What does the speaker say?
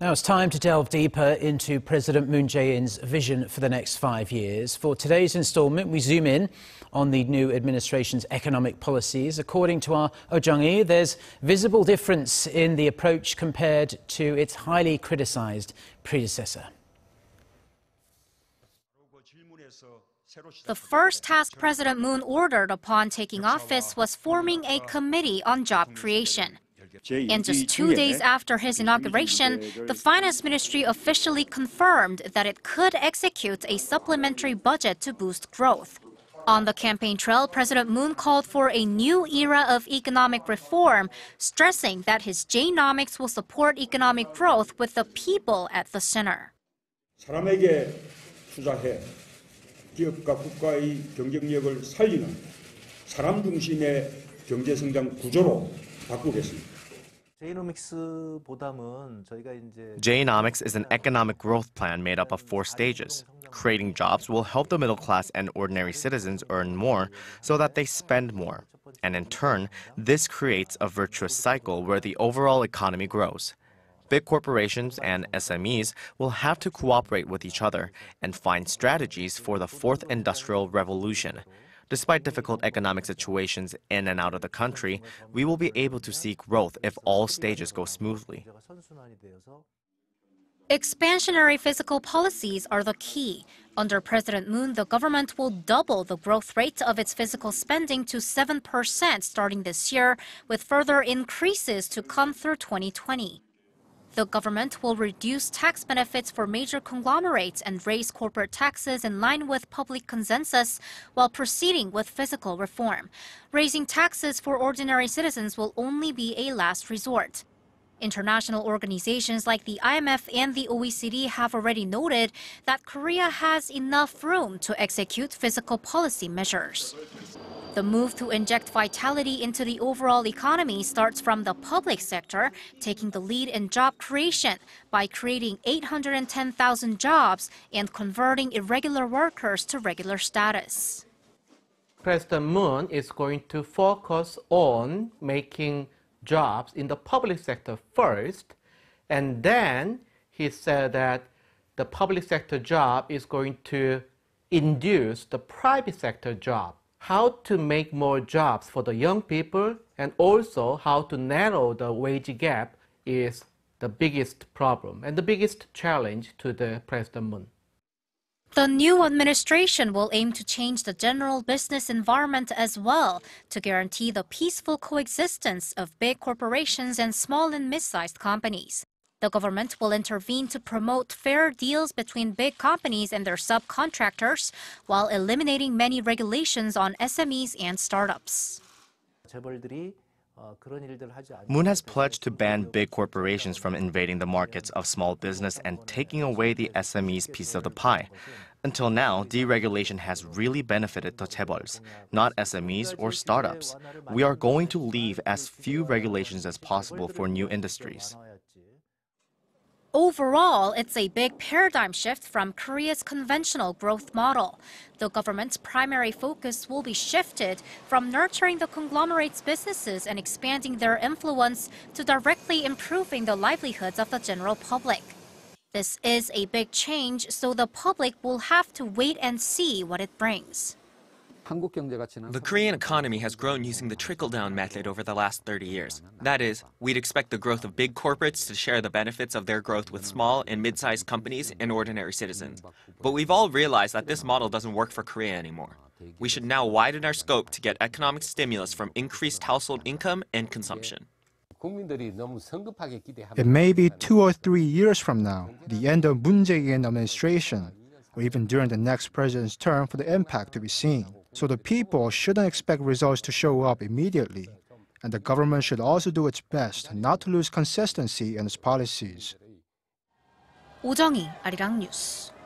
Now it's time to delve deeper into President Moon Jae-in's vision for the next 5 years. For today's installment, we zoom in on the new administration's economic policies. According to our Oh Jung-hee, there's visible difference in the approach compared to its highly criticized predecessor. The first task President Moon ordered upon taking office was forming a committee on job creation. And just 2 days after his inauguration, the Finance Ministry officially confirmed that it could execute a supplementary budget to boost growth. On the campaign trail, President Moon called for a new era of economic reform, stressing that his J-nomics will support economic growth with the people at the center. 사람에게 투자해 기업과 국가의 경쟁력을 살리는 사람 중심의 경제 성장 구조로 바꾸겠습니다. J-nomics is an economic growth plan made up of 4 stages. Creating jobs will help the middle class and ordinary citizens earn more so that they spend more. And in turn, this creates a virtuous cycle where the overall economy grows. Big corporations and SMEs will have to cooperate with each other and find strategies for the 4th industrial revolution. Despite difficult economic situations in and out of the country, we will be able to see growth if all stages go smoothly. Expansionary fiscal policies are the key. Under President Moon, the government will double the growth rate of its fiscal spending to 7% starting this year, with further increases to come through 2020. The government will reduce tax benefits for major conglomerates and raise corporate taxes in line with public consensus while proceeding with fiscal reform. Raising taxes for ordinary citizens will only be a last resort. International organizations like the IMF and the OECD have already noted that Korea has enough room to execute fiscal policy measures. The move to inject vitality into the overall economy starts from the public sector, taking the lead in job creation by creating 810,000 jobs and converting irregular workers to regular status. President Moon is going to focus on making jobs in the public sector first, and then he said that the public sector job is going to induce the private sector job. How to make more jobs for the young people and also how to narrow the wage gap is the biggest problem and the biggest challenge to the President Moon. The new administration will aim to change the general business environment as well to guarantee the peaceful coexistence of big corporations and small and mid-sized companies. The government will intervene to promote fair deals between big companies and their subcontractors while eliminating many regulations on SMEs and startups. Moon has pledged to ban big corporations from invading the markets of small business and taking away the SME's piece of the pie. Until now, deregulation has really benefited the chaebols, not SMEs or startups. We are going to leave as few regulations as possible for new industries. Overall, it's a big paradigm shift from Korea's conventional growth model. The government's primary focus will be shifted from nurturing the conglomerate's businesses and expanding their influence to directly improving the livelihoods of the general public. This is a big change, so the public will have to wait and see what it brings. The Korean economy has grown using the trickle-down method over the last 30 years. That is, we'd expect the growth of big corporates to share the benefits of their growth with small and mid-sized companies and ordinary citizens. But we've all realized that this model doesn't work for Korea anymore. We should now widen our scope to get economic stimulus from increased household income and consumption. It may be 2 or 3 years from now, the end of Moon Jae-in administration, or even during the next president's term for the impact to be seen. So the people shouldn't expect results to show up immediately. And the government should also do its best not to lose consistency in its policies. Oh Jung-hee, Arirang News.